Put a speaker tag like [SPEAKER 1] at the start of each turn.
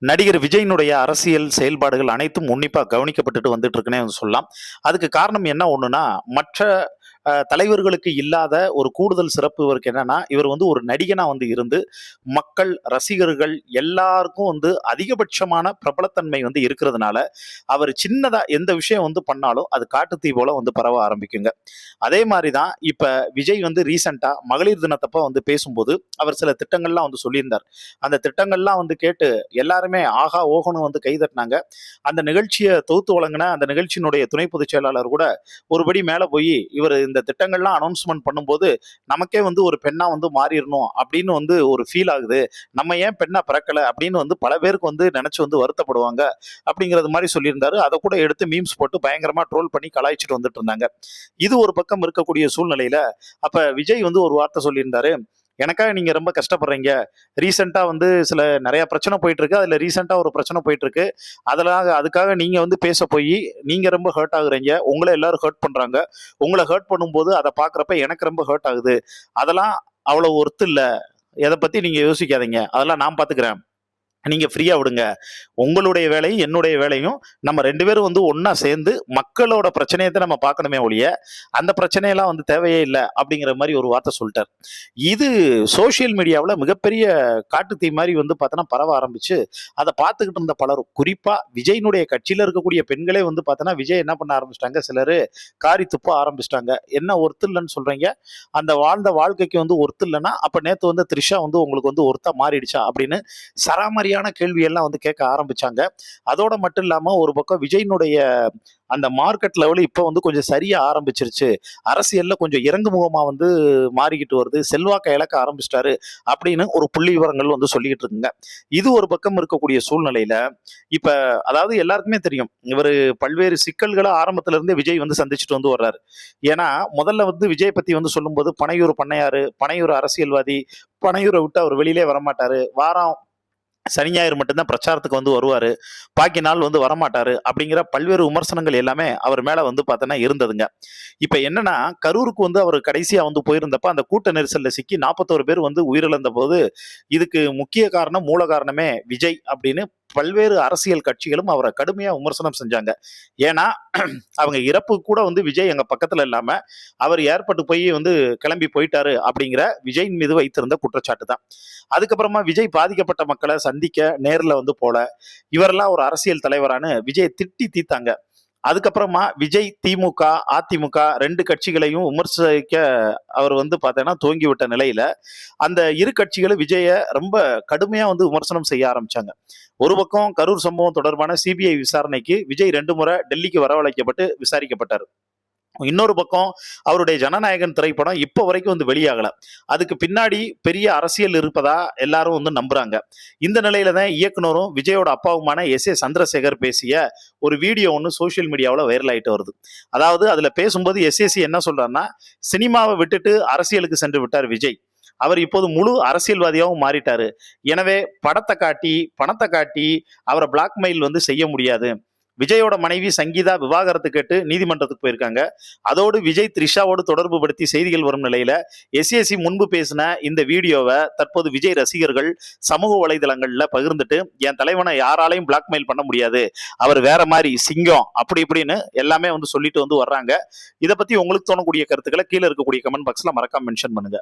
[SPEAKER 1] நடிகர் விஜயினுடைய அரசியல் செயல்பாடுகள் அனைத்தும் உன்னிப்பா கவனிக்கப்பட்டுட்டு வந்துட்டு இருக்குன்னே சொல்லலாம். அதுக்கு காரணம் என்ன ஒண்ணுன்னா, மற்ற தலைவர்களுக்கு இல்லாத ஒரு கூடுதல் சிறப்பு இவருக்கு என்னன்னா, இவர் வந்து ஒரு நடிகனா வந்து இருந்து, மக்கள், ரசிகர்கள் எல்லாருக்கும் வந்து அதிகபட்சமான பிரபலத்தன்மை வந்து இருக்கிறதுனால, அவர் சின்னதா எந்த விஷயம் வந்து பண்ணாலும், அது காட்டுத்தீ போல வந்து பரவ ஆரம்பிக்குங்க. அதே மாரி தான் இப்ப விஜய் வந்து ரீசென்ட்டா மகளிர் தினத்தப்ப வந்து பேசும்போது, அவர் சில திட்டங்கள்லாம் வந்து சொல்லியிருந்தார். அந்த திட்டங்கள்லாம் வந்து கேட்டு எல்லாருமே ஆஹா, ஓஹோன்னு வந்து கை தட்டினாங்க. அந்த நிகழ்ச்சிய தொகுத்து வழங்குன அந்த நிகழ்ச்சியினுடைய துணை பொதுச் செயலாளர் கூட ஒருபடி மேல போயி, இவரு இந்த திட்டங்கள்லாம் அனௌன்ஸ்மென்ட் பண்ணும்போது, நமக்கே வந்து ஒரு பெண்ணா வந்து மாறிறணும் அப்படின்னு வந்து ஒரு ஃபீல் ஆகுது. நம்ம ஏன் பெண்ணா பிறக்கல அப்படின்னு வந்து பல பேருக்கு வந்து நெனச்சு வந்து வருத்தப்படுவாங்க. அப்படிங்கிறது மாரி சொல்லியிருந்தாரு. அத கூட எடுத்து மீம்ஸ் போட்டு பயங்கரமா ட்ரோல் பண்ணி கலாய்ச்சுட்டு வந்துட்டு இருந்தாங்க. இது ஒரு பக்கம் இருக்கக்கூடிய சூழ்நிலையில, அப்ப விஜய் வந்து ஒரு வார்த்தை சொல்லியிருந்தாரு. எனக்காக நீங்க ரொம்ப கஷ்டப்படுறீங்க. ரீசென்ட்டா வந்து சில நெறைய பிரச்சனை போயிட்டு இருக்கு. அதுல ரீசென்ட்டா ஒரு பிரச்சனை போயிட்டு இருக்கு. அதுக்காக நீங்க வந்து பேச போயி, நீங்க ரொம்ப ஹர்ட் ஆகுறீங்க. உங்கள எல்லாரும் ஹர்ட் பண்றாங்க. உங்கள ஹர்ட் பண்ணும்போது அத பார்க்குறப்ப எனக்கு ரொம்ப ஹர்ட் ஆகுது. அதெல்லாம் அவ்வளவு ஒர்த் இல்ல. எத பத்தி நீங்க யோசிக்காதீங்க. அதெல்லாம் நான் பார்த்துக்கிறேன். நீங்க ஃப்ரீயா விடுங்க. உங்களுடைய வேலையும், என்னுடைய வேலையும் நம்ம 2 பேரும் வந்து ஒண்ணா சேர்ந்து மக்களோட பிரச்சனைய தான் நம்ம பார்க்கணுமே ஒழிய, அந்த பிரச்சனையெல்லாம் வந்து தேவையே இல்ல அப்படிங்கிற மாரி ஒரு வார்த்தை சொல்ட்டார். இது சோசியல் மீடியாவுல மிகப்பெரிய காட்டுத்தீ மாரி வந்து பார்த்தோன்னா பரவ ஆரம்பிச்சு, அத பார்த்துக்கிட்டு இருந்த பலரும், குறிப்பா விஜயினுடைய கட்சியில இருக்கக்கூடிய பெண்களே வந்து பார்த்தோன்னா, விஜய் என்ன பண்ண ஆரம்பிச்சுட்டாங்க, சிலரு காரி துப்ப ஆரம்பிச்சுட்டாங்க. என்ன ஒர்த் இல்லன்னு சொல்றீங்க? அந்த வாழ்ந்த வாழ்க்கைக்கு வந்து ஒர்த் இல்லன்னா, அப்ப நேத்து வந்து த்ரிஷா வந்து உங்களுக்கு வந்து ஒர்த்தா மாறிடுச்சா? அப்படின்னு சராமரியான கேள்வியெல்லாம் வந்து கேட்க ஆரம்பிச்சாங்க. அதோட மட்டும் இல்லாம ஒரு பக்கம் விஜயினுடைய அந்த மார்க்கெட் லெவல் இப்ப வந்து கொஞ்சம் சரிய ஆரம்பிச்சிருச்சு. அரசியல்ல கொஞ்சம் இறங்கு முகமா வந்து மாறிக்கிட்டு வருது. செல்வாக்க இழக்க ஆரம்பிச்சிட்டாரு அப்படின்னு ஒரு புள்ளி விவரங்கள் வந்து சொல்லிக்கிட்டு இருக்குங்க. இது ஒரு பக்கம் இருக்கக்கூடிய சூழ்நிலையில, இப்ப அதாவது எல்லாருக்குமே தெரியும். இவரு பல்வேறு சிக்கல்கள ஆரம்பத்துல இருந்தே விஜய் வந்து சந்திச்சுட்டு வந்து வர்றாரு. ஏன்னா, முதல்ல வந்து விஜய் பத்தி வந்து சொல்லும்போது பனையூர் பண்ணையாரு, பனையூர் அரசியல்வாதி, பனையூர விட்டு அவர் வெளியிலே வரமாட்டாரு. வாரம் சனி, ஞாயிறு மட்டும் தான் பிரச்சாரத்துக்கு வந்து வருவாரு. பாக்கி நாள் வந்து வரமாட்டாரு. அப்படிங்கிற பல்வேறு விமர்சனங்கள் எல்லாமே அவர் மேல வந்து பார்த்தோன்னா இருந்ததுங்க. இப்ப என்னன்னா, கரூருக்கு வந்து அவர் கடைசியா வந்து போயிருந்தப்ப, அந்த கூட்ட நெரிசல்ல சிக்கி 41 பேர் வந்து உயிரிழந்த போது, இதுக்கு முக்கிய காரணம், மூல காரணமே விஜய் அப்படின்னு பல்வேறு அரசியல் கட்சிகளும் அவர கடுமையா விமர்சனம் செஞ்சாங்க. ஏன்னா, அவங்க இறப்புக்கு கூட வந்து விஜய் எங்க பக்கத்துல இல்லாம, அவர் ஏர்போர்ட் போய் வந்து கிளம்பி போயிட்டாரு அப்படிங்கிற விஜயின் மீது வைத்திருந்த குற்றச்சாட்டு தான். அதுக்கப்புறமா விஜய் பாதிக்கப்பட்ட மக்களை சந்திக்க நேர்ல வந்து போல. இவரெல்லாம் ஒரு அரசியல் தலைவரான்னு விஜய் திட்டி தீர்த்தாங்க. அதுக்கப்புறமா விஜய் திமுக, அதிமுக 2 கட்சிகளையும் விமர்சிக்க அவர் வந்து பார்த்தீங்கன்னா துவங்கி விட்ட நிலையில, அந்த இரு கட்சிகளும் விஜய ரொம்ப கடுமையா வந்து விமர்சனம் செய்ய ஆரம்பிச்சாங்க. ஒரு பக்கம் கரூர் சம்பவம் தொடர்பான சிபிஐ விசாரணைக்கு விஜய் 2 முறை டெல்லிக்கு வரவழைக்கப்பட்டு விசாரிக்கப்பட்டார். இன்னொரு பக்கம் அவருடைய ஜனநாயகன் திரைப்படம் இப்ப வரைக்கும் வந்து வெளியாகல. அதுக்கு பின்னாடி பெரிய அரசியல் இருப்பதா எல்லாரும் வந்து நம்புறாங்க. இந்த நிலையில தான் இயக்குனரும் விஜயோட அப்பாவுமான எஸ். ஏ. சந்திரசேகர் பேசிய ஒரு வீடியோ ஒண்ணு சோசியல் மீடியாவுல வைரல் ஆயிட்டு வருது. அதாவது அதுல பேசும்போது எஸ்.ஏ.சி என்ன சொல்றாருன்னா, சினிமாவை விட்டுட்டு அரசியலுக்கு சென்று விட்டார் விஜய். அவர் இப்போது முழு அரசியல்வாதியாகவும் மாறிட்டாரு. எனவே படத்தை காட்டி, பணத்தை காட்டி அவரை பிளாக்மெயில் வந்து செய்ய முடியாது. விஜயோட மனைவி சங்கீதா விவாகரத்து கேட்டு நீதிமன்றத்துக்கு போயிருக்காங்க. அதோடு விஜய் த்ரிஷாவோடு தொடர்பு படுத்தி செய்திகள் வரும் நிலையில எஸ்.ஏ.சி முன்பு பேசின இந்த வீடியோவை தற்போது விஜய் ரசிகர்கள் சமூக வலைதளங்கள்ல பகிர்ந்துட்டு, என் தலைவனை யாராலையும் பிளாக்மெயில் பண்ண முடியாது, அவர் வேற மாதிரி சிங்கம் அப்படி இப்படின்னு எல்லாமே வந்து சொல்லிட்டு வந்து வர்றாங்க. இதை பத்தி உங்களுக்கு தோணக்கூடிய கருத்துக்களை கீழே இருக்கக்கூடிய கமெண்ட் பாக்ஸ்ல மறக்காம மென்ஷன் பண்ணுங்க.